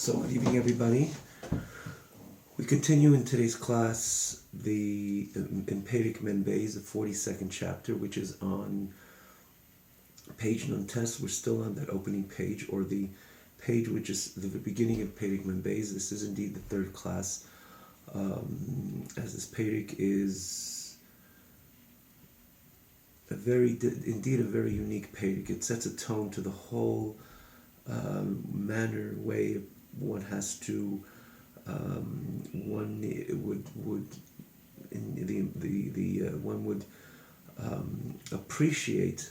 So, good evening, everybody. We continue in today's class in Perek Mem Beis, the 42nd chapter, which is on page Nun Tes. We're still on that opening page, or the page which is the beginning of Perek Mem Beis. This is indeed the third class, as this Perek is a very unique Perek. It sets a tone to the whole way one has to one would appreciate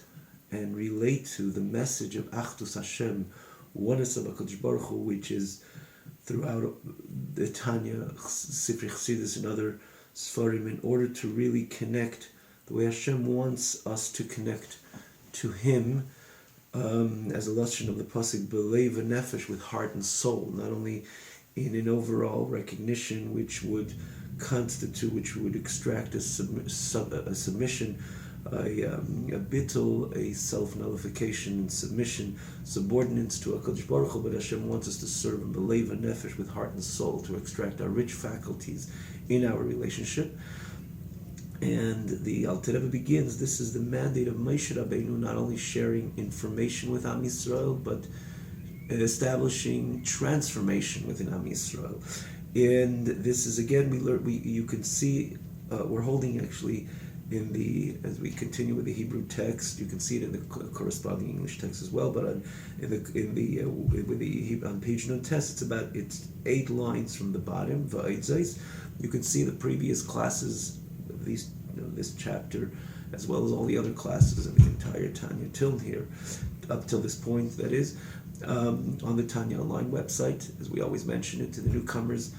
and relate to the message of Achdus Hashem, oneness of HaKadosh Baruch Hu, which is throughout the Tanya, Sifrei Chassidus, and other Sfarim, in order to really connect the way Hashem wants us to connect to Him. As a lesson of the pasuk, belev v'nefesh, with heart and soul, not only in an overall recognition which would extract a submission, a bittul, a self-nullification and submission, subordinates to HaKadosh Baruch Hu, but Hashem wants us to serve Him belev v'nefesh, with heart and soul, to extract our rich faculties in our relationship. And the Alter Rebbe begins, this is the mandate of Moshe Rabbeinu, not only sharing information with Am Yisrael, but establishing transformation within Am Yisrael. And this is, again, you can see, we're holding actually as we continue with the Hebrew text, you can see it in the corresponding English text as well, but on page Nun Tes, it's 8 lines from the bottom, Va'etzais. You can see the previous classes of this chapter, as well as all the other classes of the entire Tanya till here, up till this point, that is, on the Tanya Online website, as we always mention it to the newcomers.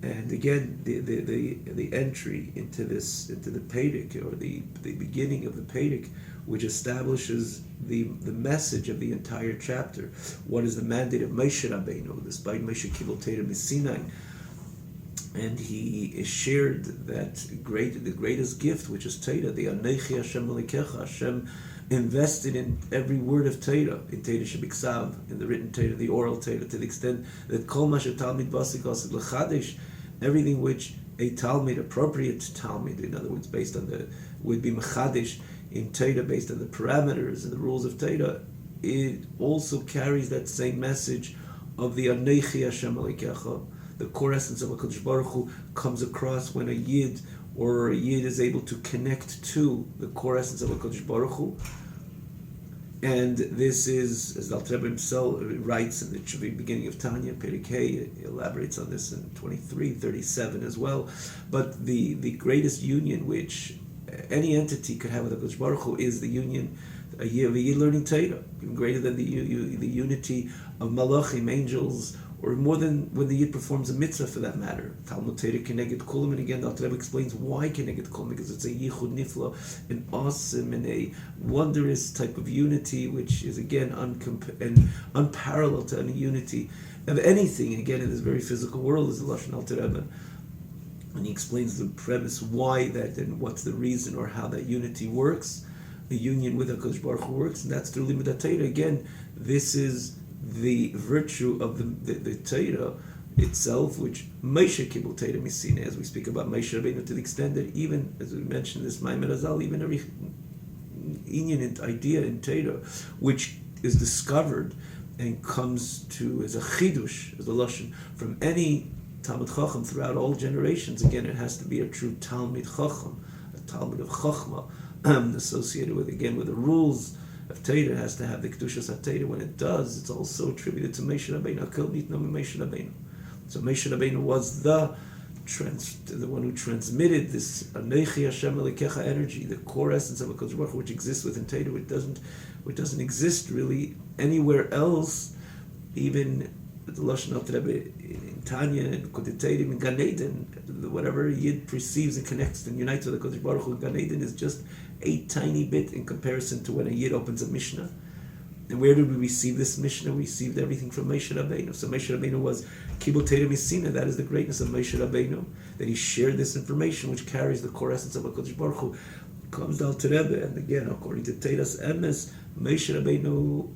And again, the entry into the Perek, or the beginning of the Perek, which establishes the message of the entire chapter. What is the mandate of Moshe Rabbeinu, despite Moshe Kibul Torah Misinai? And he shared the greatest gift, which is Torah, the Anechi Hashem Malikecha. Hashem invested in every word of Torah, in Torah Shebiksav, in the written Torah, the oral Torah, to the extent that Kol Ma Shetalmid Basik Asik L'Chadesh, everything which a Talmid, appropriate Talmid, in other words, would be Mechadesh in Torah, based on the parameters and the rules of Torah, it also carries that same message of the Anechi Hashem Malikecha. The core essence of HaKadosh Baruch Hu comes across when a Yid is able to connect to the core essence of HaKadosh Baruch Hu. And this is, as the Alter Rebbe himself writes in the beginning of Tanya, Perek Hey, he elaborates on this in 23, 37 as well. But the greatest union which any entity could have with HaKadosh Baruch Hu is the union of a Yid learning Torah, even greater than the unity of Malachim, angels, or more than when the Yid performs a mitzvah, for that matter. Talmud Torah Keneged Kulam, and again, the Alter Rebbe explains why Keneged Kulam, because it's a yichud nifla, an awesome and a wondrous type of unity, which is again unparalleled to any unity of anything, again, in this very physical world, is the Lashon Alter Rebbe. And he explains the premise why that, and what's the reason, or how that unity works, the union with HaKadosh Baruch Hu works, and that's through Limud Torah. Again, this is the virtue of the Torah itself, which Moshe Kibul Torah Misinai, as we speak about Moshe Rabbeinu, to the extent that even, as we mentioned this Maimer Azal, even every inyan and idea in Torah, which is discovered and comes to as a chidush, as a lashon, from any Talmid Chacham throughout all generations, again, it has to be a true Talmid Chacham, a Talmid of Chachma, associated with the rules of Torah. Has to have the Kedushas HaTorah. When it does, it's also attributed to Moshe Rabbeinu. Hakol nitnu Moshe Rabbeinu. So Moshe Rabbeinu was the one who transmitted this Anechi Hashem Malikecha energy, the core essence of HaKadosh Baruch Hu, which exists within Torah, which doesn't exist really anywhere else. Even the Lashon Alter Rebbe in Tanya and Kodeteirim in Gan Eden, whatever Yid perceives and connects and unites with HaKadosh Baruch Hu, Gan Eden is just a tiny bit in comparison to when a Yid opens a Mishnah. And where did we receive this Mishnah? We received everything from Moshe Rabbeinu. So Moshe Rabbeinu was Kibul Torah Misinai. That is the greatness of Moshe Rabbeinu, that he shared this information which carries the core essence of HaKadosh Baruch Hu. Comes to Alter Rebbe, and again, according to Teiras Emes, Moshe Rabbeinu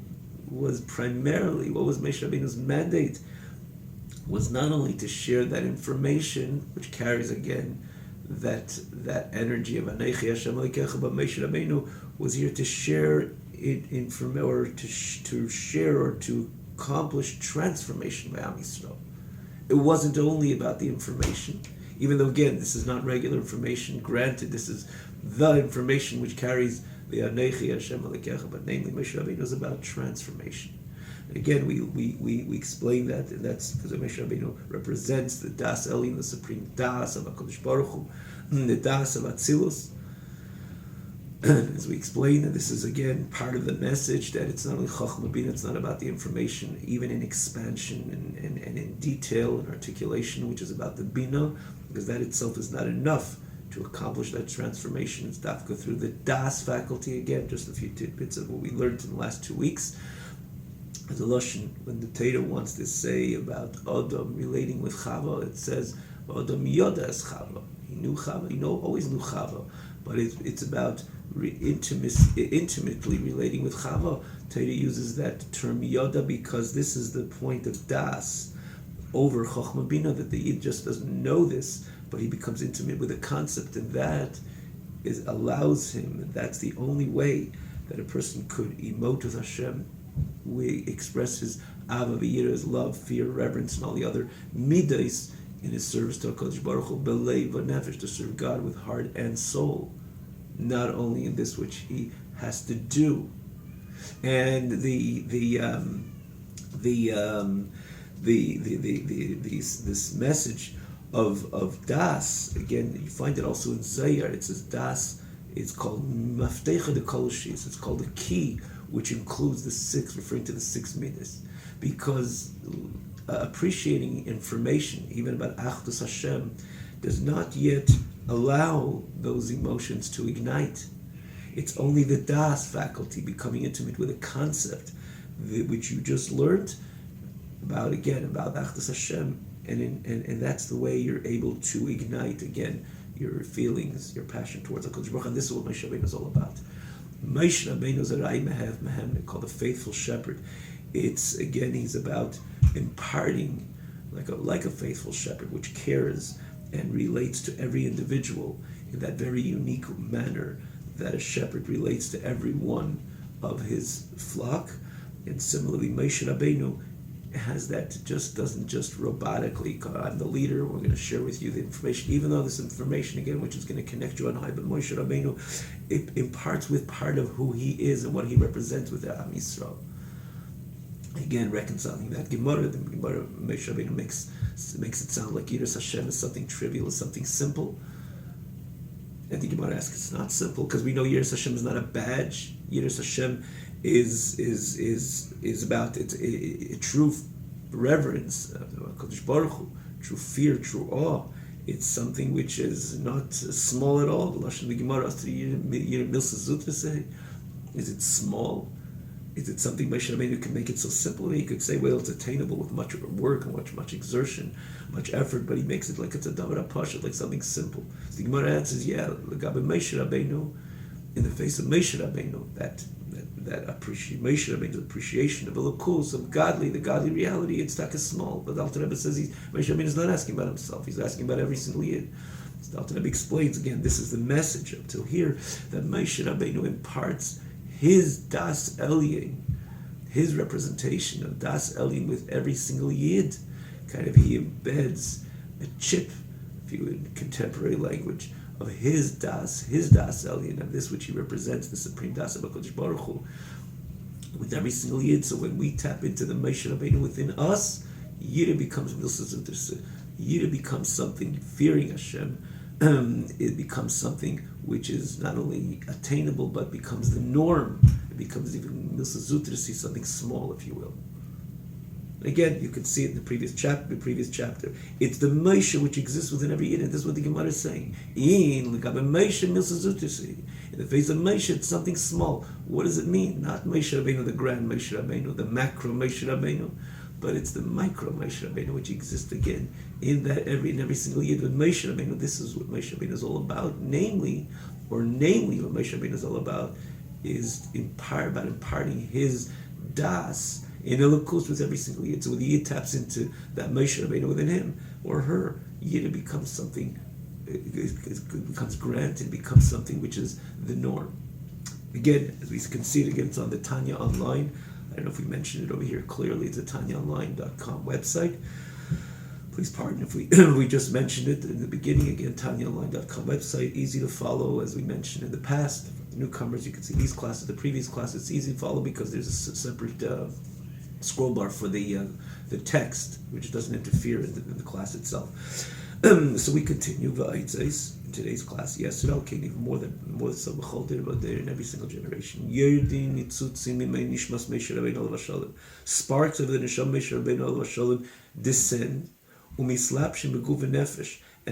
was primarily, what was Moshe Rabbeinu's mandate? was not only to share that information, which carries again that energy of Anechi Hashem Elokecha, but Moshe Rabbeinu was here to share it or to share or to accomplish transformation by Am Yisrael. It wasn't only about the information, even though again this is not regular information. Granted, this is the information which carries the Anechi Hashem Elokecha, but namely Moshe Rabbeinu is about transformation. And again, we explain that, and that's because Moshe Rabbeinu represents the Das Elin, the supreme Das of HaKadosh Baruch Hu, the Das of Atzilus. As we explain, that this is again part of the message that it's not only Chochmah Bina, it's not about the information, even in expansion and in detail and articulation, which is about the Bina, because that itself is not enough to accomplish that transformation. It's dafka through the Das faculty. Again, just a few tidbits of what we learned in the last 2 weeks. As a Lashon, when the Torah wants to say about Adam relating with Chava, it says Adam Yoda es Chava. He knew Chava. He always knew Chava, but it's about intimately relating with Chava. Torah uses that term Yoda because this is the point of Das over Chochmah Bina, that the Yid just doesn't know this, but he becomes intimate with the concept, and that allows him. And that's the only way that a person could emote with Hashem. We express his Ava v'yira, his love, fear, reverence, and all the other midas in his service to HaKadosh Baruch Hu, b'leiv v'nefesh, to serve God with heart and soul, not only in this which he has to do. And this message of Das, again, you find it also in Zayar. It says Das. It's called Maftecha de Kol Shis. It's called the key, which includes the 6, referring to the 6 midas, because appreciating information, even about Achdus Hashem, does not yet allow those emotions to ignite. It's only the Das faculty, becoming intimate with a concept which you just learned about Achdus Hashem, and that's the way you're able to ignite again your feelings, your passion towards HaKadosh Baruch Hu. And this is what Moshe Rabbeinu is all about. Moshe Rabbeinu is a Rai Mehev Mehem, called a faithful shepherd. It's, again, he's about imparting like a faithful shepherd, which cares and relates to every individual in that very unique manner that a shepherd relates to every one of his flock. And similarly, Moshe Rabbeinu has that, doesn't just robotically, I'm the leader, we're going to share with you the information, even though this information, again, which is going to connect you on high, but Moshe Rabbeinu, it imparts with part of who he is and what he represents with Am Yisrael. Again, reconciling that Gemara, the Gemara, Moshe Rabbeinu makes it sound like Yiras Hashem is something trivial, is something simple. And the Gemara asks, it's not simple, because we know Yiras Hashem is not a badge. Yiras Hashem is about a true reverence of HaKadosh Baruch Hu, true fear, true awe. It's something which is not small at all. The Lashon the Gemara after Yir Milsa Zutra say, is it small? Is it something Moshe Rabbeinu can make it so simple? He could say, well, it's attainable with much work and much exertion, much effort, but he makes it like it's a davar apashat, like something simple. So the Gemara answers, yeah, l'gabe Moshe Rabbeinu, in the face of Moshe Rabbeinu, that Moshe Rabbeinu's appreciation of Elokus, of the godly reality, it's not as small. But the Alter Rebbe says Moshe Rabbeinu is not asking about himself; he's asking about every single Yid. So the Alter Rebbe explains again. This is the message up till here, that Moshe Rabbeinu imparts his Das Elyon, his representation of Das Elyon with every single Yid. Kind of, he embeds a chip, if you would, in contemporary language, of his Das Elyon, of this which he represents, the supreme Das of HaKadosh Baruch Hu, with every single Yid. So when we tap into the Moshe Rabbeinu within us, Yid becomes Milsa Zutra. Yid becomes something fearing Hashem. It becomes something which is not only attainable, but becomes the norm. It becomes even Milsa Zutra, something small, if you will. Again, you can see it in the previous chapter. It's the Moshe which exists within every Yid, and this is what the Gemara is saying. In the face of Moshe, it's something small. What does it mean? Not Moshe Rabbeinu, the grand Moshe Rabbeinu, the macro Moshe Rabbeinu, but it's the micro Moshe Rabbeinu which exists again in every single Yid. With Moshe Rabbeinu, this is what Moshe Rabbeinu is all about. Namely, what Moshe Rabbeinu is all about is about imparting his Das in Elokus with every single Yid. So when the Yid taps into that Moshe Rabbeinu within him or her, Yid becomes something, it becomes granted, becomes something which is the norm. Again, as we can see it again, it's on the Tanya Online. I don't know if we mentioned it over here clearly. It's a TanyaOnline.com website. Please pardon if we we just mentioned it in the beginning. Again, TanyaOnline.com website, easy to follow, as we mentioned in the past. For newcomers, you can see these classes, the previous classes. It's easy to follow because there's a separate scroll bar for the text, which doesn't interfere in the class itself. So we continue in today's class. Yesterday, okay, even more than some about there in every single generation. Sparks of the Neshama Moshe Rabbeinu descend. And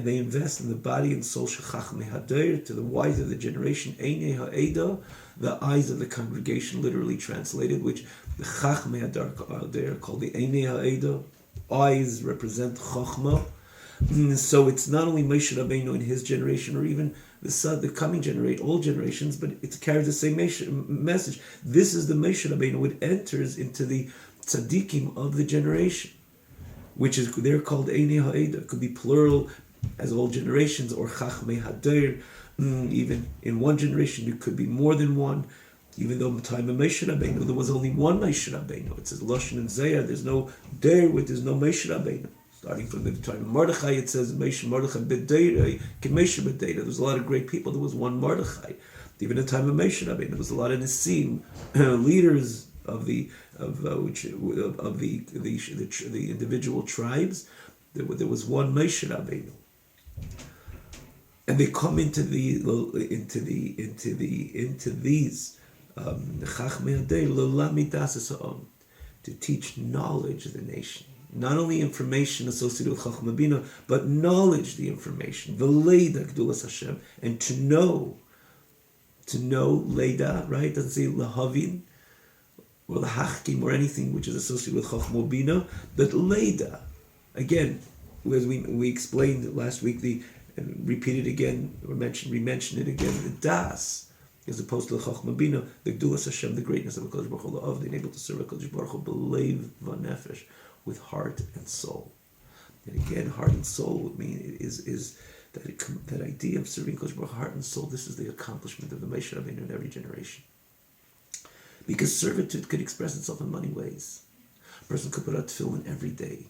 they invest in the body and soul to the wise of the generation, the eyes of the congregation, literally translated, which the Chachmei Hadar are called the Einei Ha'eda. Eyes represent Chachma. So it's not only Moshe Rabbeinu in his generation, or even the coming generation, all generations, but it carries the same message. This is the Moshe Rabbeinu. It enters into the tzaddikim of the generation, which is, they're called Einei Ha'eda. It could be plural as all generations, or Chachmei Hadar. Even in one generation, it could be more than one. Even though in the time of Moshe Rabbeinu, there was only one Moshe Rabbeinu. It says Lashon and Zayar. There's no Der, there's no Moshe Rabbeinu. Starting from the time of Mordechai, it says Mordechai b'deirei k'Moshe b'deirei. There was a lot of great people. There was one Mordechai. Even in the time of Moshe Rabbeinu, there was a lot of Nisim, leaders of the individual tribes. There was one Moshe Rabbeinu, and they come into these Chachmei Hadar to teach knowledge of the nation. Not only information associated with Chachma Bina, but knowledge, the information, v'leida Gdulas Hashem, and to know leida, right? It doesn't say lahavin or lahachkim or anything which is associated with Chachma Bina, but leida. Again, as we explained last week, and repeated again, or re-mentioned it again, the das, as opposed to the Chachma Bina, the Gdulas Hashem, the greatness of HaKadosh Baruch Hu, la'av, the able to serve HaKadosh Baruch Hu, b'leiv v'nefesh, with heart and soul. And again, heart and soul would mean is that idea of serving Kodesh Baruch heart and soul. This is the accomplishment of the Moshe Rabbeinu in every generation. Because servitude could express itself in many ways. A person could put out tefillin every day.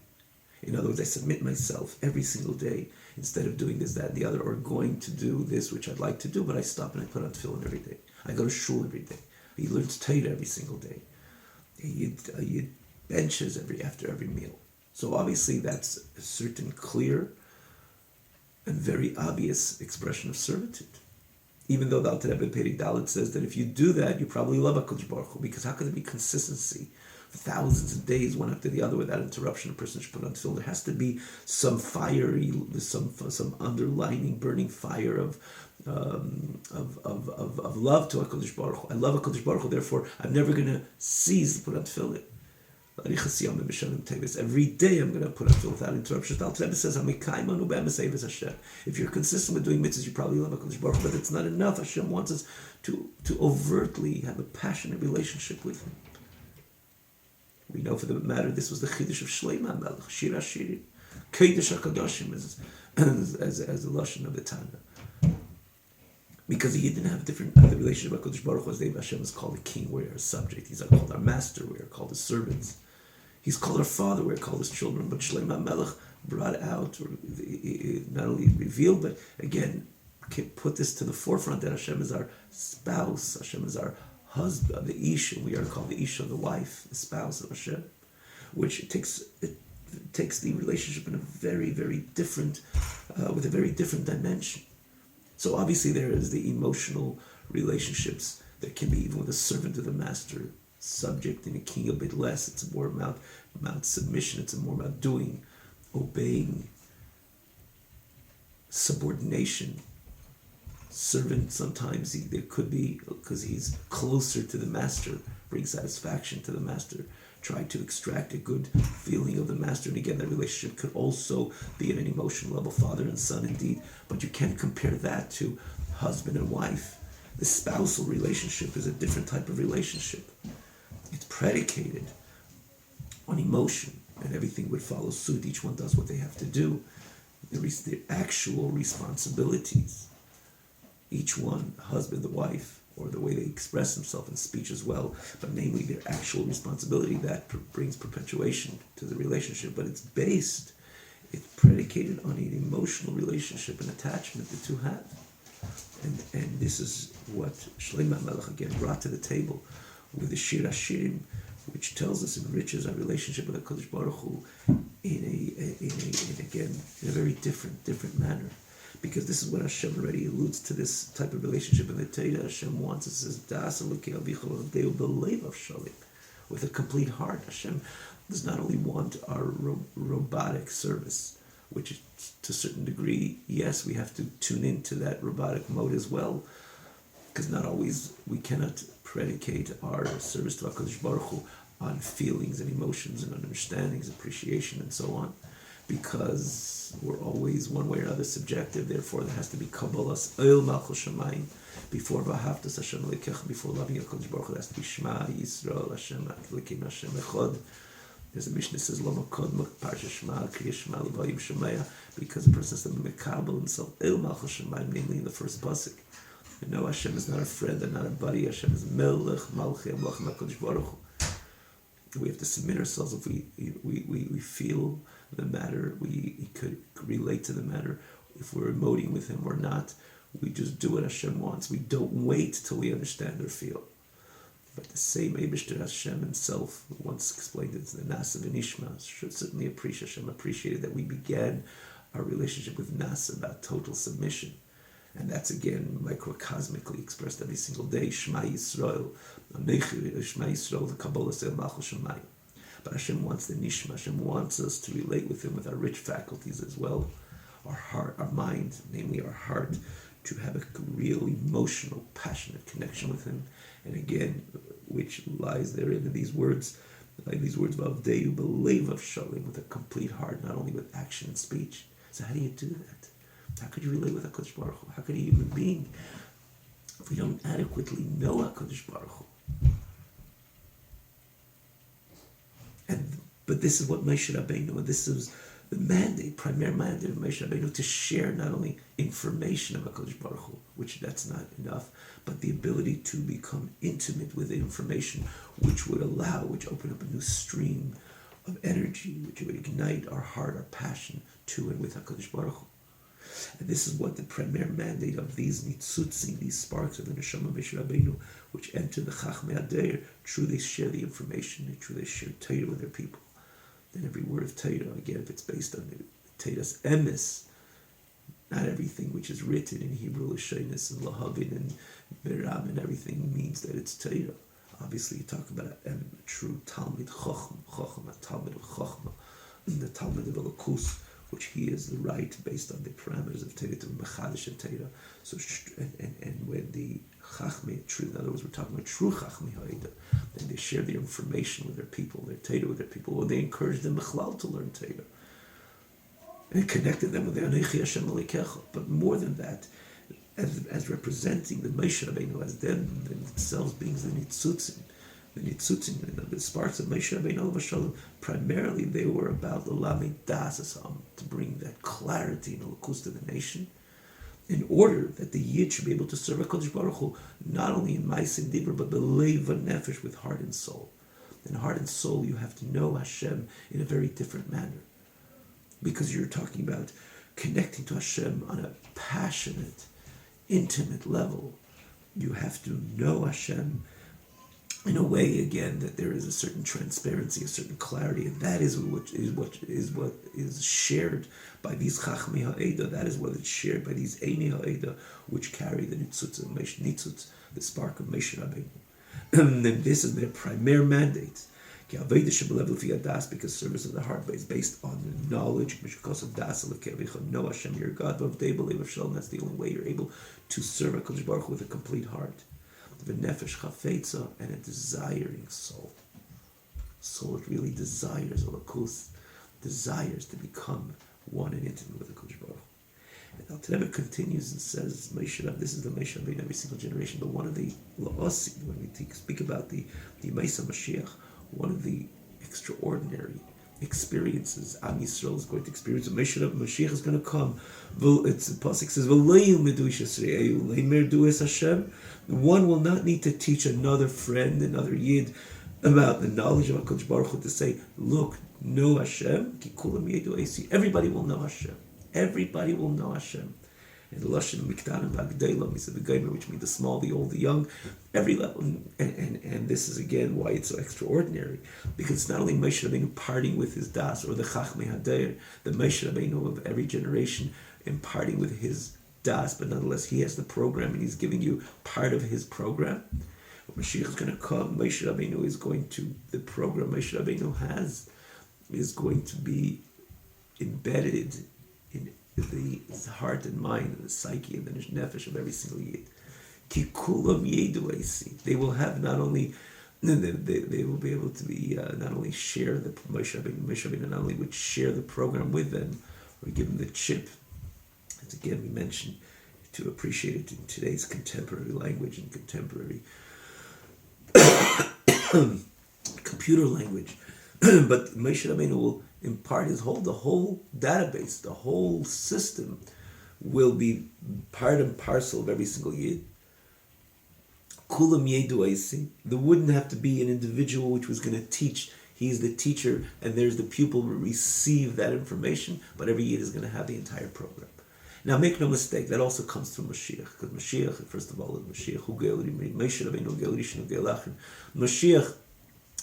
In other words, I submit myself every single day instead of doing this, that, and the other, or going to do this which I'd like to do, but I stop and I put out tefillin every day. I go to shul every day. He learns Torah every single day. He benches after every meal. So obviously that's a certain clear and very obvious expression of servitude. Even though the Alter Rebbe Perek Dalet says that if you do that, you probably love HaKadosh Baruch Hu, because how could there be consistency for thousands of days, one after the other, without interruption? A person should put on tefillin. There has to be some fiery, some underlining, burning fire of love to HaKadosh Baruch Hu. I love HaKadosh Baruch Hu, therefore I'm never going to cease to put on tefillin. Every day I'm going to put on tefillin without interruption. The Alter Rebbe says, if you're consistent with doing mitzvahs, you probably love HaKadosh Baruch Hu, but it's not enough. Hashem wants us to overtly have a passionate relationship with Him. We know, for the matter, this was the Chiddush of Shlomo HaMelech, Shir HaShirim, Kodesh HaKadoshim, as the Lashon of the Tana. Because he didn't have the relationship with HaKadosh Baruch Hu, as Hashem is called a king, we are a subject. He's called our master, we are called his servants. He's called our father, we are called his children. But Shlomo HaMelech brought out, or not only revealed, but again, put this to the forefront, that Hashem is our spouse, Hashem is our husband, the Isha. We are called the Isha, the wife, the spouse of Hashem, which takes the relationship in a very, very different, with a very different dimension. So obviously there is the emotional relationships that can be even with a servant of the master, subject, and a king a bit less. It's more about submission. It's more about doing, obeying, subordination. Servant, sometimes there could be, because he's closer to the master, brings satisfaction to the master, try to extract a good feeling of the master. And again, that relationship could also be at an emotional level, father and son indeed. But you can't compare that to husband and wife. The spousal relationship is a different type of relationship. It's predicated on emotion, and everything would follow suit. Each one does what they have to do. There is their actual responsibilities. Each one, the husband, the wife, or the way they express themselves in speech as well, but namely their actual responsibility, that brings perpetuation to the relationship. But it's predicated on an emotional relationship and attachment the two have. And this is what Shlomo HaMelech again brought to the table with the Shir HaShirim, which tells us enriches our relationship with HaKadosh Baruch Hu in a very different manner. Because this is what Hashem already alludes to, this type of relationship in the Torah. Hashem wants, it says, Das Elokei Avicha B'Lev Avshalim, with a complete heart. Hashem does not only want our robotic service, which to a certain degree, yes, we have to tune into that robotic mode as well, because not always, we cannot predicate our service to HaKadosh Baruch Hu on feelings and emotions and understandings, appreciation and so on, because we're always one way or another subjective. Therefore there has to be Kabbalas Oil Malchus Shamayim before V'ahavtas Hashem Elokecha, before loving HaKadosh Baruch Hu. There has to be Shema Yisrael Hashem Elokeinu Hashem Echad. There's a Mishnah that says Lama Kodma Parsha Shema Kriya Shema L'Vayim Shemaya, because the person has to be Mekabel himself El Malchus Shamayim, namely in the first pasuk. You know, Hashem is not a friend and not a buddy. Hashem is Melech Malchi Amlach HaKadosh Baruch Hu. We have to submit ourselves. If we feel the matter, we could relate to the matter. If we're emoting with him or not, we just do what Hashem wants. We don't wait till we understand or feel. But the same Eibishter Hashem himself once explained it to the Nasa V'Nishma. Should certainly appreciate, Hashem appreciated that we began our relationship with Nasa about total submission. And that's again microcosmically expressed every single day. Shema Yisrael, Shema Yisrael, the Kabbalah Seil Malchus Shamayim. But Hashem wants the Nishma. Hashem wants us to relate with Him with our rich faculties as well, our heart, our mind, namely our heart, to have a real emotional, passionate connection with Him. And again, which lies therein in these words, V'avdeyu B'Lev Avshalim, with a complete heart, not only with action and speech. So how do you do that? How could you relate with HaKadosh Baruch Hu? How could a human being, if we don't adequately know HaKadosh Baruch Hu? But this is what Moshe Rabbeinu, and this is the mandate, primary mandate of Moshe Rabbeinu, to share not only information of HaKadosh Baruch Hu, which that's not enough, but the ability to become intimate with the information, which would open up a new stream of energy, which would ignite our heart, our passion to and with HaKadosh Baruch Hu. And this is what the primary mandate of these nitzutzim, these sparks of the Neshama Moshe Rabbeinu, which enter the Chachmei Adair, truly share the information, and truly share Torah with their people. Then every word of Torah, again, if it's based on the Torah's emes, not everything which is written in Hebrew, Lashonis and Lahavin and Miram and everything means that it's Torah. Obviously, you talk about a true Talmid Chacham, a Talmid of Chachma, the Talmid of Elokus, which he is the right based on the parameters of Torah to Mechadish and Torah. So, and when the Chachmei, in other words, we're talking about true Chachmei Ha'eda, then they share their information with their people, their Torah with their people, or they encourage them Bechlal to learn Torah. And connected them with the Anechi Hashem Elokecha. But more than that, as representing the Moshe Rabbeinu, as them themselves being the Nitzutzim, the sparks of Moshe Rabbeinu Shalom, primarily they were about the Lamed Das Asam, to bring that clarity and Elokus to the nation, in order that the Yid should be able to serve HaKadosh Baruch Hu, not only in Ma'aseh and Dibur, but B'Leiv Nefesh, with heart and soul. In heart and soul, you have to know Hashem in a very different manner, because you're talking about connecting to Hashem on a passionate, intimate level. You have to know Hashem in a way, again, that there is a certain transparency, a certain clarity, and that is what is shared by these Chachmei Ha'eda. That is what is shared by these Einei Ha'eda, which carry the Nitzutz and Nitzutz, the spark of Moshe Rabbeinu. And this is their primary mandate. Because service of the heart is based on the knowledge, know Hashem your God, that's the only way you're able to serve HaKadosh Baruch Hu with a complete heart. V'nefesh chafetza, and a desiring soul. Soul that really desires Elokus, desires to become one and intimate with HaKadosh Baruch Hu. And Al Rebbe continues and says, this is the Moshe Rabbeinu in every single generation, but one of the la'osi, when we speak about the Yemei Mashiach, one of the extraordinary experiences. Am Yisrael is going to experience. Mashiach is going to come. It's the pasuk says, one will not need to teach another friend, another yid, about the knowledge of HaKadosh Baruch Hu to say, look, know Hashem. Everybody will know Hashem. Everybody will know Hashem. And the Lashon Mikdanim V'Agdeilam is the Geimer, which means the small, the old, the young, every level. And this is again why it's so extraordinary, because it's not only Moshe Rabbeinu parting with his das, or the Chachmei Hadeir, the Moshe Rabbeinu of every generation imparting with his das, but nonetheless he has the program and he's giving you part of his program. When Mashiach is going to come, Moshe Rabbeinu is going to, the program Moshe Rabbeinu has is going to be embedded in the heart and mind and the psyche and the nefesh of every single yid. Ki kulam yedu eisi. They will have not only, they will be able to be not only share the Moshe Rabbeinu not only would share the program with them or give them the chip, as again we mentioned, to appreciate it in today's contemporary language and contemporary computer language, but Moshe Rabbeinu will impart the whole database, the whole system will be part and parcel of every single yid. Kulam yedu eisi. There wouldn't have to be an individual which was going to teach. He's the teacher, and there's the pupil who receive that information, but every yid is going to have the entire program. Now, make no mistake, that also comes through Mashiach, because Mashiach, first of all, is Mashiach, Moshe Rabbeinu, Geil Rishon, Geil Achron. Mashiach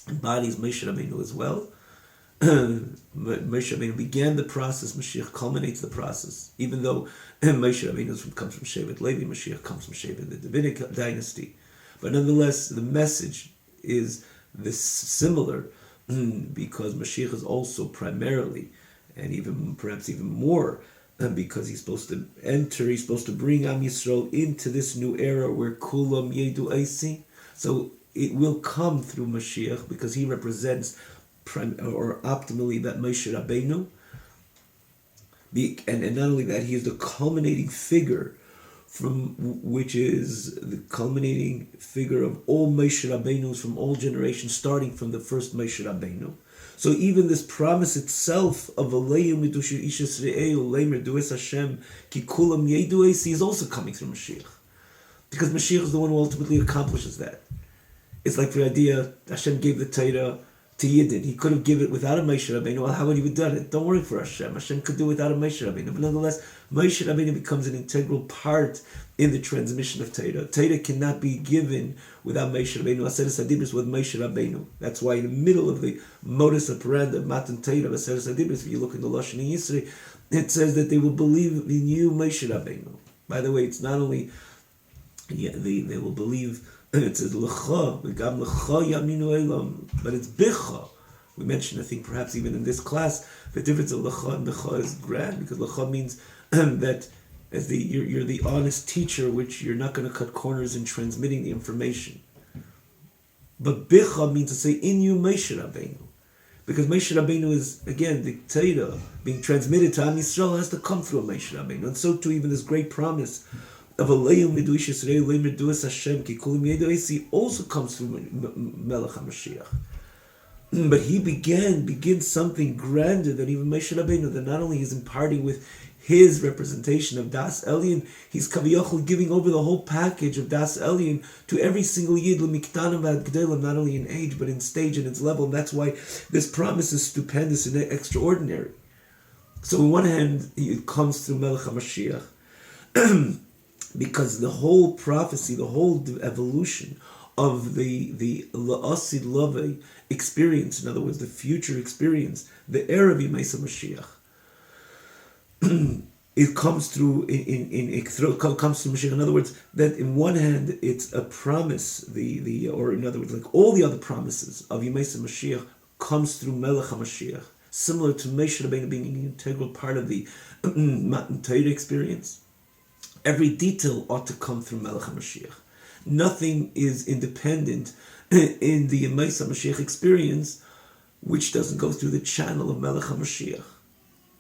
embodies Moshe Rabbeinu as well. Moshe Rabbeinu began the process, Mashiach culminates the process. Even though Moshe Rabbeinu comes from Shevet Levi, Mashiach comes from Shevet, the Davidic dynasty. But nonetheless, the message is this similar, because Mashiach is also primarily, and even perhaps even more, because he's supposed to enter, he's supposed to bring Am Yisrael into this new era where Kulam Yedu Eisi. So it will come through Mashiach, because he represents, or optimally, that Moshe Rabbeinu. And not only that, he is the culminating figure, which is the culminating figure of all Moshe Rabbeinus from all generations, starting from the first Moshe Rabbeinu. So even this promise itself of Aleyu Midush Ish Yisrael Leimer Dues Hashem Ki Kulam Yedu Eisi is also coming through Mashiach, because Mashiach is the one who ultimately accomplishes that. It's like the idea Hashem gave the Torah to Yidden. He could have given it without a Moshe Rabbeinu. Well, how would he have done it? Don't worry for Hashem. Hashem could do it without a Moshe Rabbeinu. But nonetheless, Moshe Rabbeinu becomes an integral part in the transmission of Torah. Torah cannot be given without Moshe Rabbeinu. Aseret Adibris with Moshe Rabbeinu. That's why in the middle of the modus operandi of Matan Torah, Aseret Adibris, if you look in the Lashon Yisri, it says that they will believe in you, Moshe Rabbeinu. By the way, it's not only they will believe. It says l'cha, v'gam l'cha yaminu elam, but it's bicha. We mentioned, I think, perhaps even in this class, the difference of l'cha and bicha is grand, because l'cha means that as you're the honest teacher, which you're not going to cut corners in transmitting the information. But bicha means to say in you Moshe Rabbeinu, because Moshe Rabbeinu is, again, the Torah being transmitted to Am Yisrael has to come through a Moshe Rabbeinu, and so too even this great promise of Aleyu Midush Yisrael Leimer Dues Hashem Ki Kulam Yedu Eisi also comes through Melech HaMashiach. But he begins something grander than even Moshe Rabbeinu, that not only is imparting with his representation of Das Elyon, he's Kaviyachol giving over the whole package of Das Elyon to every single Yid, L'miktanim V'ad G'delim, not only in age, but in stage and its level. And that's why this promise is stupendous and extraordinary. So on one hand, it comes through Melech HaMashiach, because the whole prophecy, the whole evolution of the La'asid Lave experience, in other words, the future experience, the era of Yemesa Mashiach, it comes through comes through Mashiach. In other words, that in one hand it's a promise, or in other words, like all the other promises of Yemesa Mashiach comes through Melech HaMashiach, similar to Moshe Rabbeinu being an integral part of the Matan Torah experience. Every detail ought to come through Melech HaMashiach. Nothing is independent in the Yemesa Mashiach experience which doesn't go through the channel of Melech HaMashiach.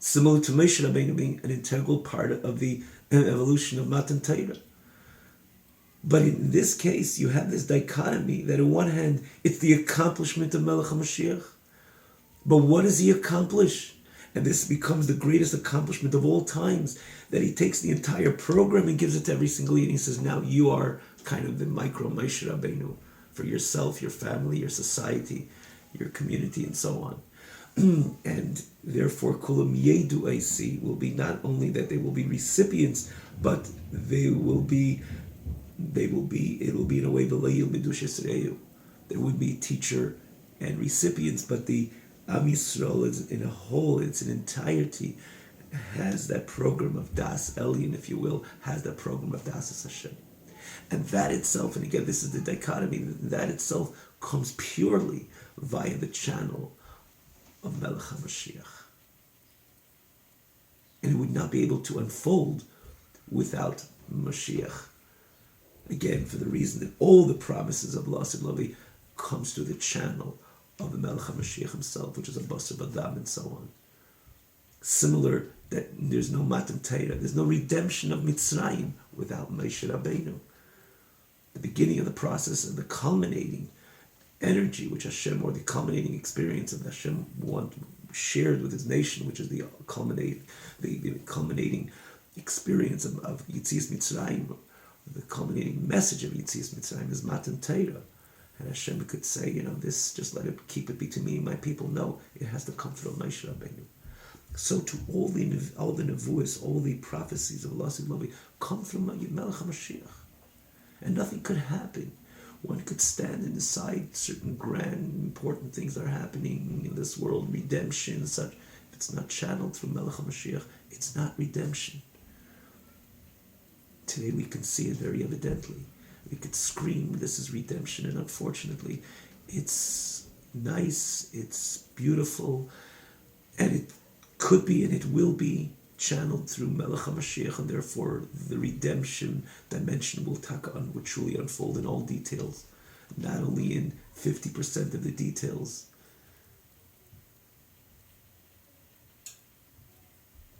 Similar to Moshe Rabbeinu being an integral part of the evolution of Matan Torah. But in this case, you have this dichotomy that on one hand, it's the accomplishment of Melech HaMashiach, But what does he accomplish? And this becomes the greatest accomplishment of all times, that he takes the entire program and gives it to every single Yid. He says, now you are kind of the micro Moshe Rabbeinu for yourself, your family, your society, your community, and so on. And therefore, Kulam Yedu Aisi will be not only that they will be recipients, but it will be in a way, there would be teacher and recipients, but the Am Yisrael is in a whole, it's an entirety, has that program of Das Elyon, if you will, has that program of Das Hashem. And that itself, and again, this is the dichotomy, that itself comes purely via the channel of Melech HaMashiach. And it would not be able to unfold without Mashiach. Again, for the reason that all the promises of Lasim Lavi comes through the channel of the Melech HaMashiach himself, which is a Basar Adam and so on. Similar, that there's no Matan Torah, there's no redemption of Mitzrayim without Moshe Rabbeinu. The beginning of the process and the culminating energy which Hashem, or the culminating experience of Hashem shared with his nation, which is the culminating experience of Yetzias Mitzrayim, the culminating message of Yetzias Mitzrayim is Matan Torah. And Hashem could say, this, just let it, keep it between me and my people. No, it has to come from Moshe Rabbeinu. So to all the nevuos, all the prophecies of Allah come from Melech HaMashiach. And nothing could happen. One could stand and decide certain grand, important things are happening in this world, redemption, such. If it's not channeled through Melech HaMashiach, it's not redemption. Today we can see it very evidently. We could scream, this is redemption, and unfortunately, it's nice, it's beautiful, and it could be and it will be channeled through Melech HaMashiach, and therefore the redemption dimension will truly unfold in all details, not only in 50% of the details.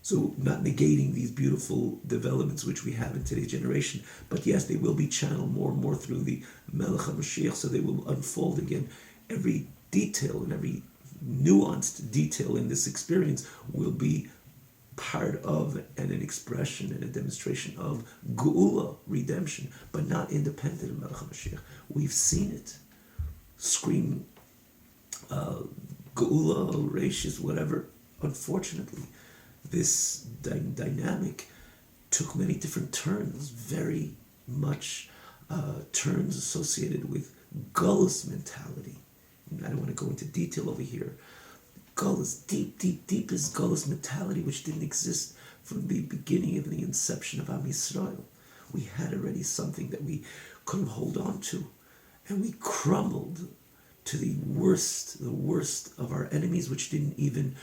So not negating these beautiful developments which we have in today's generation, but yes, they will be channeled more and more through the Melech HaMashiach, so they will unfold again. Every detail and every nuanced detail in this experience will be part of and an expression and a demonstration of Geula, redemption, but not independent of Melech HaMashiach. We've seen it. Scream, Geula, Rashis, whatever. Unfortunately, this dynamic took many different turns, very much turns associated with Gullus mentality. And I don't want to go into detail over here. Gullus, deep is Gullus mentality, which didn't exist from the beginning of the inception of Am Yisrael. We had already something that we couldn't hold on to, and we crumbled to the worst of our enemies, which didn't even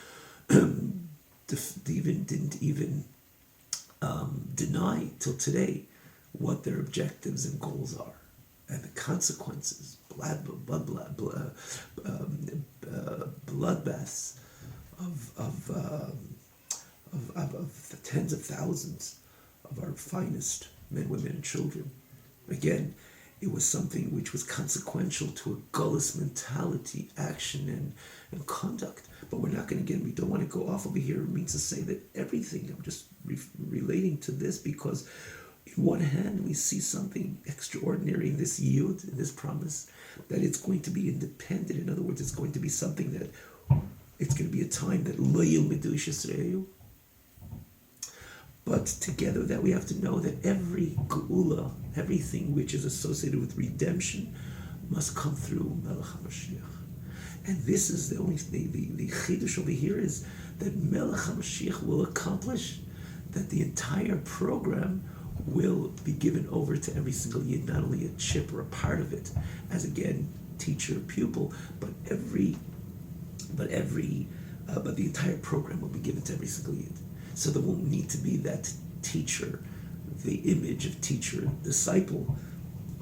deny till today what their objectives and goals are, and the consequences, bloodbaths of the tens of thousands of our finest men, women, and children. Again, it was something which was consequential to a gullus mentality, action, and conduct. But we're not going to we don't want to go off over here. It means to say that everything, I'm just relating to this because in one hand we see something extraordinary in this yud, in this promise, that it's going to be independent. In other words, it's going to be something that, it's going to be a time that lo yilmedu ish Yisraelu. But together that we have to know that every geula, everything which is associated with redemption, must come through Melech HaMashiach. And this is the only the chidush over here is that Melech HaMashiach will accomplish that the entire program will be given over to every single yid, not only a chip or a part of it, as again teacher, pupil, but the entire program will be given to every single yid. So there won't need to be that teacher, the image of teacher, disciple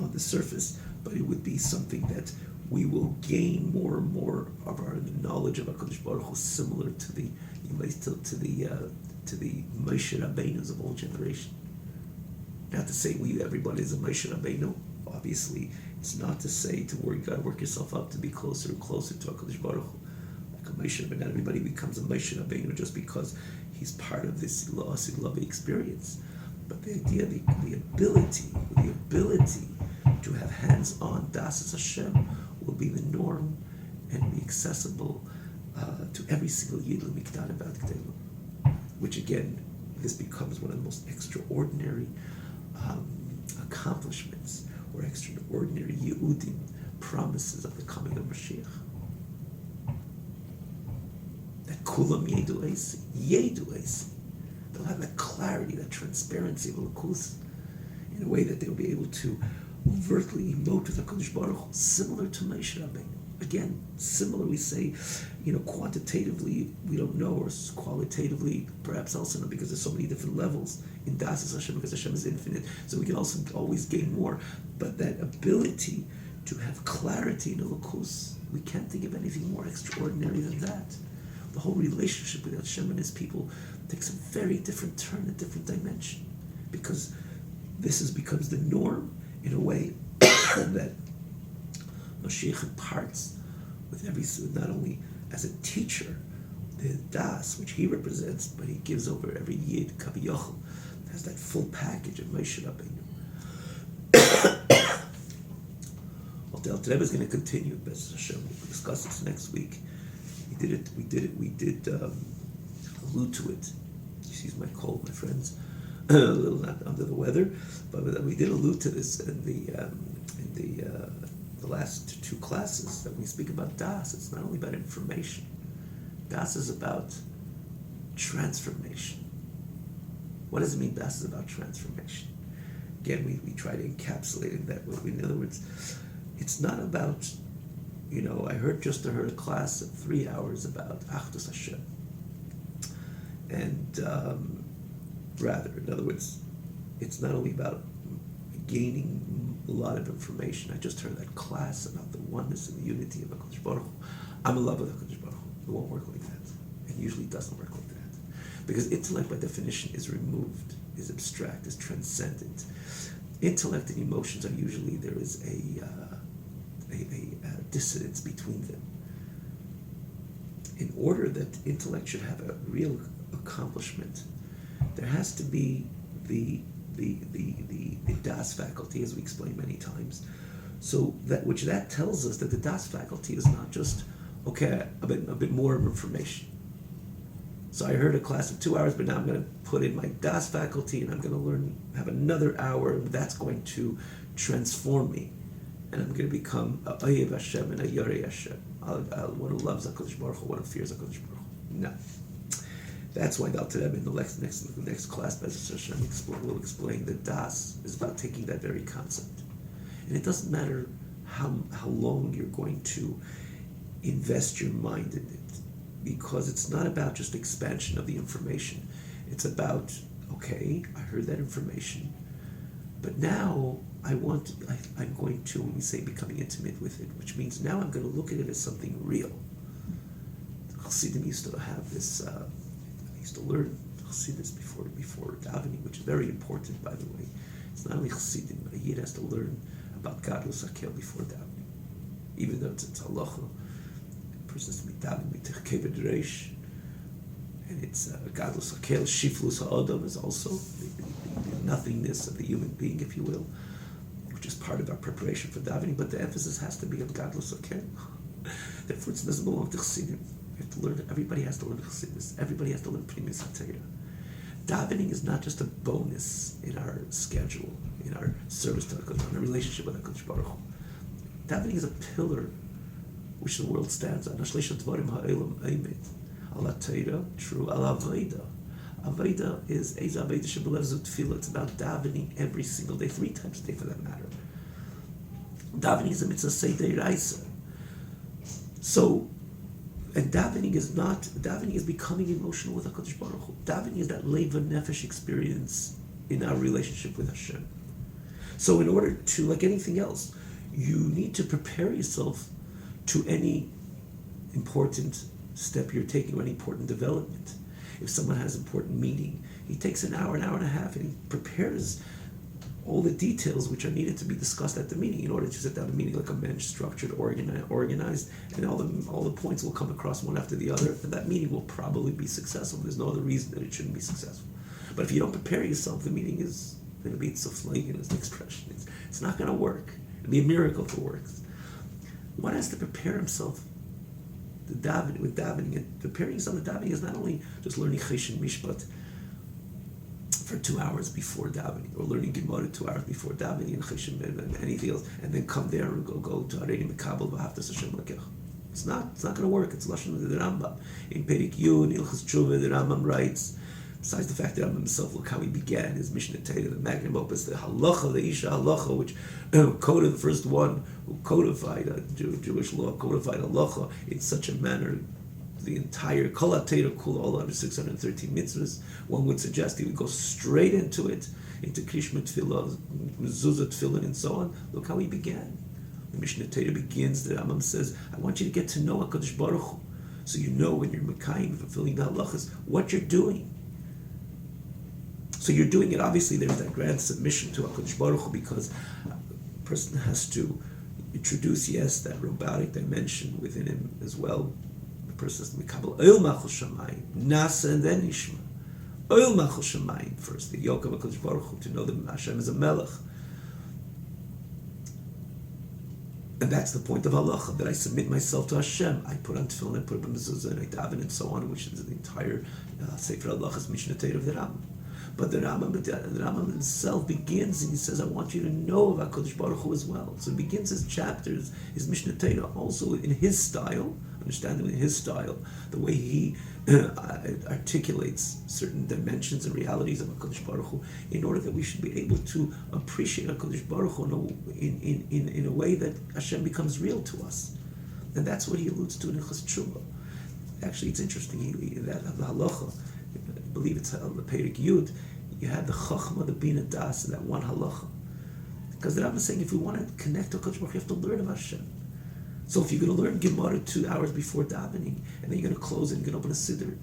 on the surface, but it would be something that we will gain more and more of our knowledge of HaKadosh Baruch Hu, similar to the Moshe Rabbeinus of all generation. Not to say everybody is a Moshe Rabbeinu. Obviously, it's not to say you got to work yourself up to be closer and closer to HaKadosh Baruch Hu. Moshe, but not everybody becomes a Moshe Rabbeinu just because he's part of this Silavi experience. But the idea, the ability to have hands-on Das Hashem will be the norm and be accessible to every single Yid L'Mikdan and Bad Gdelu. Which again, this becomes one of the most extraordinary accomplishments or extraordinary Yehudim promises of the coming of Mashiach. That Kulam Yedu Eisi. They'll have that clarity, that transparency of Elokus in a way that they'll be able to overtly emote with HaKadosh Baruch Hu, similar to Moshe Rabbeinu. Again, similar, we say, quantitatively, we don't know, or qualitatively, perhaps also not, because there's so many different levels in Das Hashem, because Hashem is infinite, so we can also always gain more. But that ability to have clarity in Elokus, we can't think of anything more extraordinary than that. The whole relationship with Hashem and His people takes a very different turn, a different dimension, because this becomes the norm in a way that Mashiach imparts with not only as a teacher, the Das, which he represents, but he gives over every Yid, Kaviyachal, has that full package of Moshe Rabbeinu. Well, the Alter Rebbe is going to continue, B'ez Hashem. We'll discuss this next week. We did allude to it. Excuse my cold, my friends. A little not under the weather, but we did allude to this in the last two classes that we speak about Das. It's not only about information. Das is about transformation. What does it mean Das is about transformation? Again, we try to encapsulate it that way. In other words, it's not about, I heard a class of 3 hours about Achdus Hashem. And rather, in other words, it's not only about gaining a lot of information. I just heard that class about the oneness and the unity of HaKadosh Baruch Hu. I'm in love with HaKadosh Baruch Hu. It won't work like that. It usually doesn't work like that. Because intellect, by definition, is removed, is abstract, is transcendent. Intellect and emotions are usually, there is a dissonance between them. In order that intellect should have a real accomplishment, there has to be the Das faculty, as we explained many times. So that tells us that the Das faculty is not just, a bit more of information. So I heard a class of 2 hours, but now I'm going to put in my Das faculty and I'm going to have another hour, and that's going to transform me. And I'm going to become a Oyev Hashem and a Yorei Hashem. One who loves HaKadosh Baruch Hu, one who fears HaKadosh Baruch Hu. No. That's why the Alter Rebbe in the next class, B'ez Hashem, will explain that Das is about taking that very concept. And it doesn't matter how long you're going to invest your mind in it, because it's not about just expansion of the information. It's about, I heard that information, but now I'm going to, when we say becoming intimate with it, which means now I'm going to look at it as something real. Chassidim used to have this, I used to learn Chassidus before davening, which is very important, by the way. It's not only Chassidim, but a Yid has to learn about Gadlus Hakel before davening. Even though it's halacha, a person has to be davening mitich keved reish, and it's Gadlus Hakel, Shiflus Ha'adam is also the nothingness of the human being, if you will, which is part of our preparation for davening, but the emphasis has to be on Gadlus Hakel. Therefore, it doesn't belong to Chassidim. You have to learn. Everybody has to learn Chassidus. Everybody has to learn Pnimis HaTorah. Davening is not just a bonus in our schedule, in our service to HaKadosh, in our relationship with HaKadosh Baruch Hu. Davening is a pillar which the world stands on. Ashleisha Dvarim Ha'elam Eimet. Ala Torah, true. Ala Aveda. Aveda is Eza Aveda Shebelev Zu Tefillah. It's about davening every single day, 3 times a day for that matter. Davening is a mitzvah Seder Raisa. So, and davening is becoming emotional with HaKadosh Baruch Hu. Davening is that Leiv Nefesh experience in our relationship with Hashem. So in order to, like anything else, you need to prepare yourself to any important step you're taking or any important development. If someone has an important meeting, he takes an hour and a half, and he prepares all the details which are needed to be discussed at the meeting in order to sit down the meeting like a bench, structured, organized, and all the points will come across one after the other, and that meeting will probably be successful. There's no other reason that it shouldn't be successful. But if you don't prepare yourself, the meeting is going to be suflagan as the expression. It's not going to work. It'll be a miracle if it works. One has to prepare himself to daven with davening, and preparing yourself to davening is not only just learning Chesed Mishpat for 2 hours before davening, or learning Gemara 2 hours before davening and Chesed and anything else, and then come there and go to Arei Mekabel v'Haftas Hashem Lakech. It's not going to work. It's Lashon of the Rambam. In Perik Yud, Ilchas Tshuva, the Rambam writes, besides the fact that Rambam himself, look how he began his Mishnah Torah, the magnum opus, the Halacha, the Isha Halacha, which coded the first one who codified Jewish law, codified Halacha in such a manner. The entire Kol HaTorah, all under 613 mitzvahs, one would suggest he would go straight into it, into Krishma Tefillah, Mezuzah Tefillah, and so on. Look how he began. The Mishnah Torah begins, the Rambam says, I want you to get to know HaKadosh Baruch Hu, so you know when you're Mekayim, fulfilling the halachas, what you're doing. So you're doing it, obviously there's that grand submission to HaKadosh Baruch Hu, because a person has to introduce, yes, that robotic dimension within him as well. The person has to Mikabel Oil Malchus Shamayim, Nasa, and then Yishma. Oil Malchus Shamayim first, the yoke of HaKadosh Baruch Hu, to know that Hashem is a Melech. And that's the point of halacha, that I submit myself to Hashem. I put on tefillin, I put up a mezuzah, and I daven, and so on, which is the entire Sefer Halachas Mishnah Torah of the Rambam. But the Rambam himself begins, and he says, I want you to know of HaKadosh Baruch Hu as well. So he begins his chapters, his Mishnah Torah, also in his style, understanding in his style, the way he articulates certain dimensions and realities of HaKadosh Baruch Hu, in order that we should be able to appreciate HaKadosh Baruch Hu in a way that Hashem becomes real to us. And that's what he alludes to in Ilchas Tshuva. Actually, it's interesting, that the halacha, I believe it's the Perik Yud, you have the Chachma, the Bina Das, and that one halacha. Because the Rambam is saying, if we want to connect to HaKadosh Baruch Hu, you have to learn of Hashem. So if you're going to learn Gemara 2 hours before davening, and then you're going to close it and you're going to open a siddur,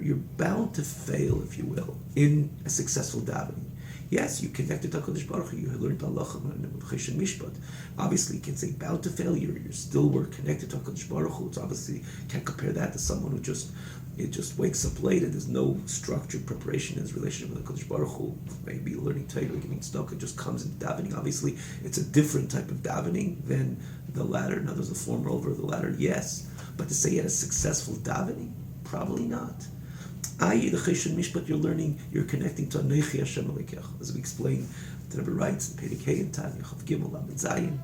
you're bound to fail, if you will, in a successful davening. Yes, you connected to HaKadosh Baruch Hu, you learned Halacha and Chesed Mishpat. Obviously, you can say bound to failure. You're still connected to HaKadosh Baruch Hu. It's obviously, can't compare that to someone who just wakes up late and there's no structured preparation in his relationship with HaKadosh Baruch Hu. Maybe learning Torah, giving tzedakah, just comes into davening. Obviously, it's a different type of davening than the latter. Now, there's a former over the latter, yes. But to say you had a successful davening, probably not. I.e., the Chesed Mishpat you're learning, you're connecting to Anochi Hashem Elokecha. As we explained, the Rebbe writes in Perek Hey and Tanya, Chav Gimel Lamed Zayin,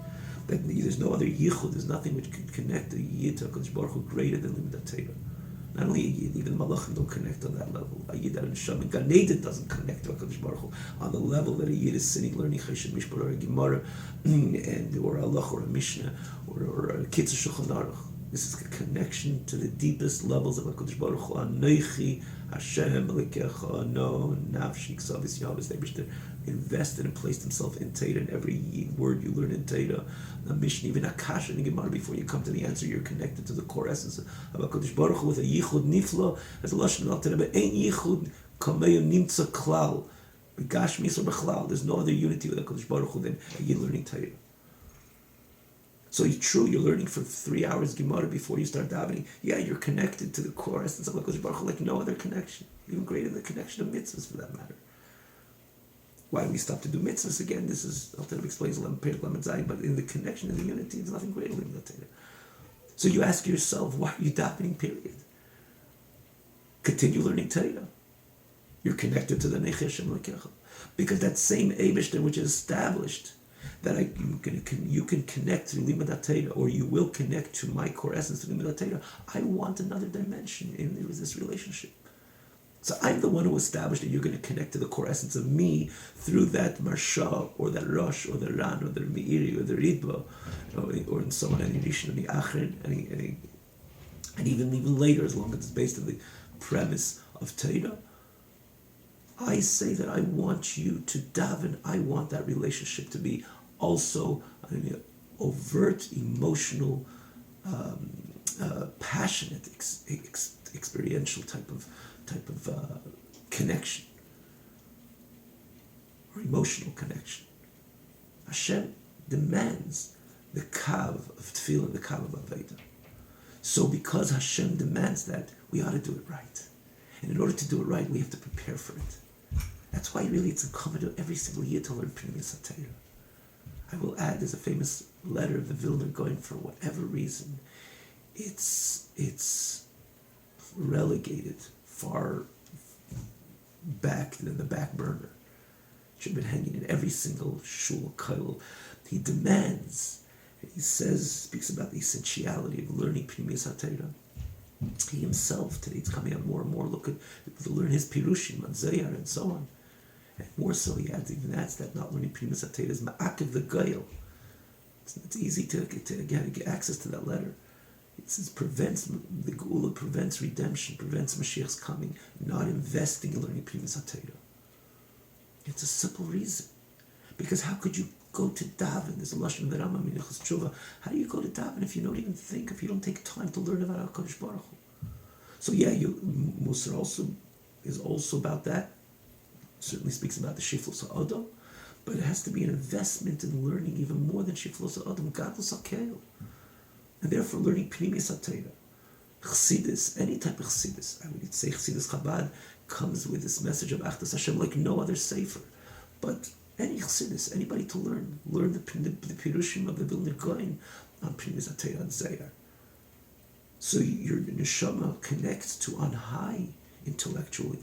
that there's no other yichud, there's nothing which can connect a yid to HaKadosh Baruch Hu greater than Limud Torah. Not only a yid, even malachim don't connect on that level. A yid that in Shem and Gan Eden doesn't connect to HaKadosh Baruch Hu on the level that a yid is sitting learning Chesed Mishpat or a Gemara, or a Halach or a Mishnah or a Kitzur Shulchan Aruch. This is a connection to the deepest levels of HaKadosh Baruch Hu. Anochi Hashem Elokecha no nafshi ksavis yavis. They invested and placed himself in Torah, and every word you learn in Torah, a Mishnah, even a Kasha in Gemara, before you come to the answer, you're connected to the core essence of HaKadosh Baruch Hu with a yichud niflo, as a lashon al Torah. But ein yichud kameyu nimtza klal b'gashmis or b'chlal. There's no other unity with HaKadosh Baruch Hu than a yid learning Torah. So it's true, you're learning for 3 hours Gemara before you start davening. Yeah, you're connected to the core essence of HaKadosh Baruch Hu like no other connection, even greater than the connection of mitzvahs for that matter. Why do we stop to do mitzvahs again? This is, Al Torah explains, Perek Lamed Zayin, but in the connection, in the unity, there's nothing greater than that. So you ask yourself, why are you davening, period? Continue learning Torah. You're connected to the Nech Hashem Elokecha. Because that same Eibishter which is established, that you can connect to Limud Torah, or you will connect to my core essence to Limud Torah. I want another dimension in this relationship. So I'm the one who established that you're going to connect to the core essence of me through that Marsha, or that Rosh, or the Ran, or the Meiri, or the Ritva, or and so on, and the Rishon, and the Achron, and even later, as long as it's based on the premise of Torah. I say that I want you to daven. I want that relationship to be also an overt, emotional, passionate, experiential type of connection. or emotional connection. Hashem demands the kav of tefillah, the kav of avodah. So because Hashem demands that, we ought to do it right. And in order to do it right, we have to prepare for it. That's why really it's incumbent every single year to learn Pnimius HaTorah. I will add, there's a famous letter of the Vilna Gaon, for whatever reason, it's relegated far back in the back burner. It should have been hanging in every single shul, kollel. He demands, he says, speaks about the essentiality of learning Pnimius HaTorah. He himself, today it's coming out more and more, look at, to learn his Pirushim on Zayar and so on. And more so, he adds, even that's that not learning Pnimius HaTorah is ma'akev the goyel. It's easy to get access to that letter. It says prevents the Geula, prevents redemption, prevents Mashiach's coming, not investing in learning Pnimius HaTorah. It's a simple reason. Because how could you go to daven? There's a lashon of the Rambam in Hilchos Tshuva. How do you go to daven if you don't even think, if you don't take time to learn about HaKadosh Baruch Hu? So yeah, Musar also is also about that. Certainly speaks about the Shiflos HaAdam, but it has to be an investment in learning even more than Shiflos HaAdam, Gadlus HaKeil. And therefore learning Pnimius HaTorah. Chassidus, any type of Chassidus, I would say Chassidus Chabad comes with this message of Achdus Hashem like no other sefer. But any Chassidus, anybody to learn the Pirushim of the Vilna Gaon on Pnimius HaTorah and Zayar. So your neshama connects to on high intellectually.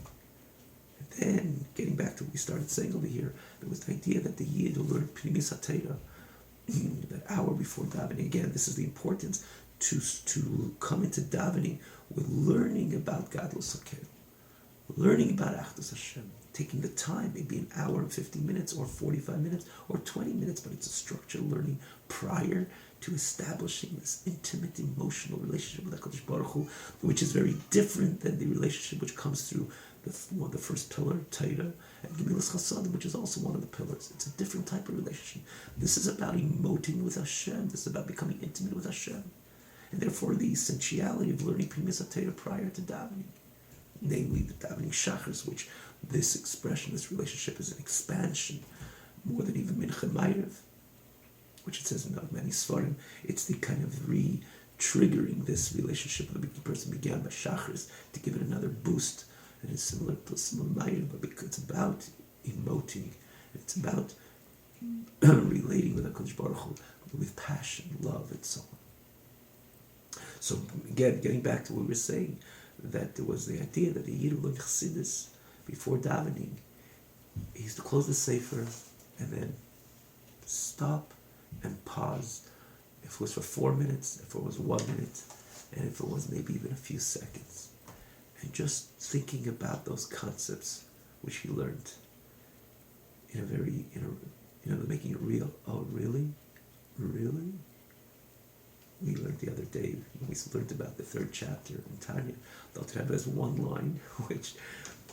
And then, getting back to what we started saying over here, there was the idea that the Yid will learn Pnimius HaTorah that hour before davening. Again, this is the importance to come into davening with learning about Gadlus HaKeil, learning about Achdus Hashem, taking the time, maybe an hour and 50 minutes or 45 minutes or 20 minutes, but it's a structured learning prior to establishing this intimate emotional relationship with HaKadosh Baruch Hu, which is very different than the relationship which comes through the first pillar, Torah, and Gemilas Chasadim, which is also one of the pillars. It's a different type of relationship. This is about emoting with Hashem. This is about becoming intimate with Hashem. And therefore the essentiality of learning Pnimius HaTorah prior to davening, namely the davening Shachris, which this expression, this relationship is an expansion, more than even Mincha Ma'ariv, which it says in many Svarim. It's the kind of re-triggering this relationship that the person began by Shachris to give it another boost. And it's similar to Ma'ariv, but because it's about emoting, it's about relating with HaKadosh Baruch Hu with passion, love, and so on. So again, getting back to what we were saying, that there was the idea that the Yid learned Chassidus before davening. He used to close the Sefer and then stop and pause. If it was for 4 minutes, if it was 1 minute, and if it was maybe even a few seconds. And just thinking about those concepts which he learned in a very, making it real. Oh, really? Really? We learned the other day, when we learned about the 3rd chapter in Tanya, Dr. Rebbe has one line, which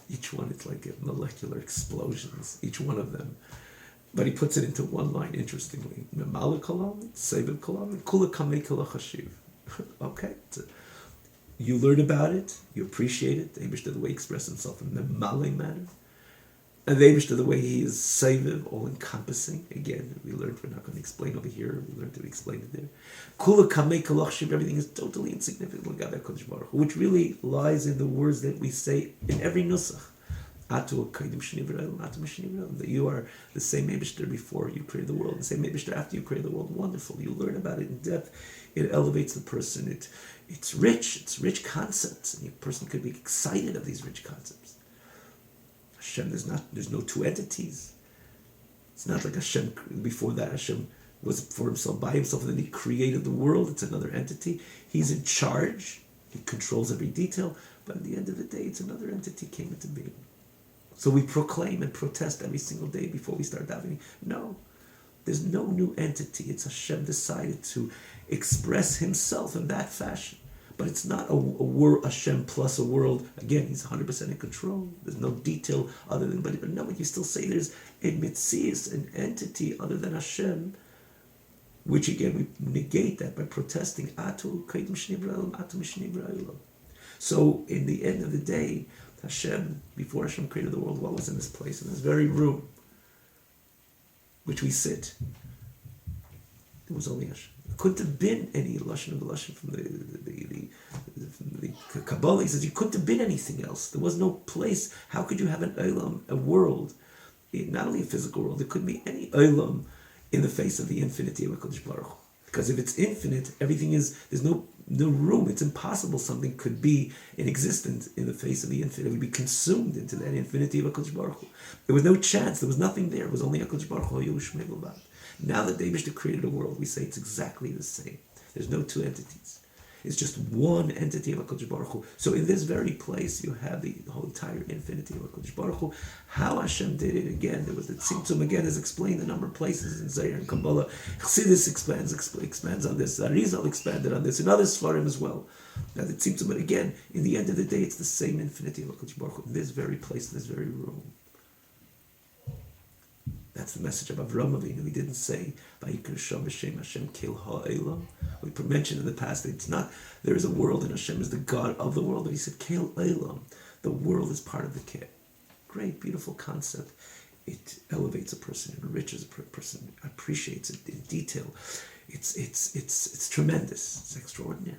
each one is like molecular explosions, each one of them. But he puts it into one line, interestingly. Memala kalam, seviv kalam, kula kamei kala chashiv. Okay? You learn about it, you appreciate it, the Eibishter, the way he expresses himself in the Memale manner. And the Eibishter, the way he is seviv, all-encompassing. Again, we learned, we're not going to explain over here, we learned to explain it there. Kula kamei kala chashiv, everything is totally insignificant, which really lies in the words that we say in every nusach. Atu kaidim shnivrael, atu mishnivrael. That you are the same Eibishter before you created the world, the same Eibishter after you created the world. Wonderful. You learn about it in depth. It elevates the person. It's rich. It's rich concepts, and a person could be excited of these rich concepts. Hashem, there's no two entities. It's not like Hashem before that. Hashem was for himself, by himself, and then he created the world. It's another entity. He's in charge. He controls every detail. But at the end of the day, it's another entity came into being. So we proclaim and protest every single day before we start davening. No, there's no new entity. It's Hashem decided to express himself in that fashion. But it's not a world, Hashem plus a world. Again, he's 100% in control. There's no detail other than, but no, you still say there's a mitzias, an entity other than Hashem, which again, we negate that by protesting. Atu kaidim shnivrael, atu mishnivrael. So in the end of the day, Hashem, before Hashem created the world, what was in this place? In this very room. which we sit, there was only Hashem. There couldn't have been any Lashon of Lashon from the Kabbalah. He says you couldn't have been anything else. There was no place. How could you have an Olam, a world, not only a physical world, there couldn't be any Olam in the face of the infinity of HaKadosh Baruch Hu. Because if it's infinite, everything is, there's no room. It's impossible something could be in existence in the face of the infinite. It would be consumed into that infinity of HaKadosh Baruch Hu. There was no chance. There was nothing there. It was only HaKadosh Baruch Hu. Now that Eibishter created a world, we say it's exactly the same. There's no two entities. It's just one entity of HaKadosh Baruch Hu. So in this very place, you have the whole entire infinity of HaKadosh Baruch Hu. How Hashem did it again, there was the Tzimtzum again, is explained a number of places in Zohar and Kabbalah. Chassidus expands on this. Arizal expanded on this, and other Svarim as well. Now the Tzimtzum, but again, in the end of the day, it's the same infinity of HaKadosh Baruch Hu in this very place, in this very room. That's the message of Avraham Avinu. He didn't say, "Vayikra Sham b'Shem Hashem Kil Ha'olam." We mentioned in the past that it's not, there is a world and Hashem is the God of the world. But he said, Kil Ha'olam. The world is part of the Kil. Great, beautiful concept. It elevates a person, it enriches a person, appreciates it in detail. It's tremendous. It's extraordinary.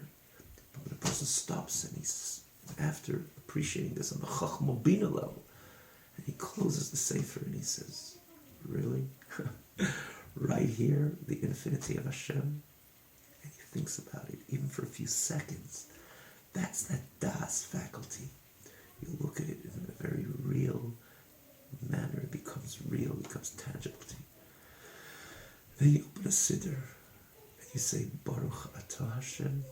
But when a person stops and he's after appreciating this on the Chachma Bina level, and he closes the Sefer and he says, really? Right here, the infinity of Hashem? And he thinks about it, even for a few seconds. That's that Das faculty. You look at it in a very real manner. It becomes real, it becomes tangible to you. Then you open a siddur and you say, Baruch Atah Hashem.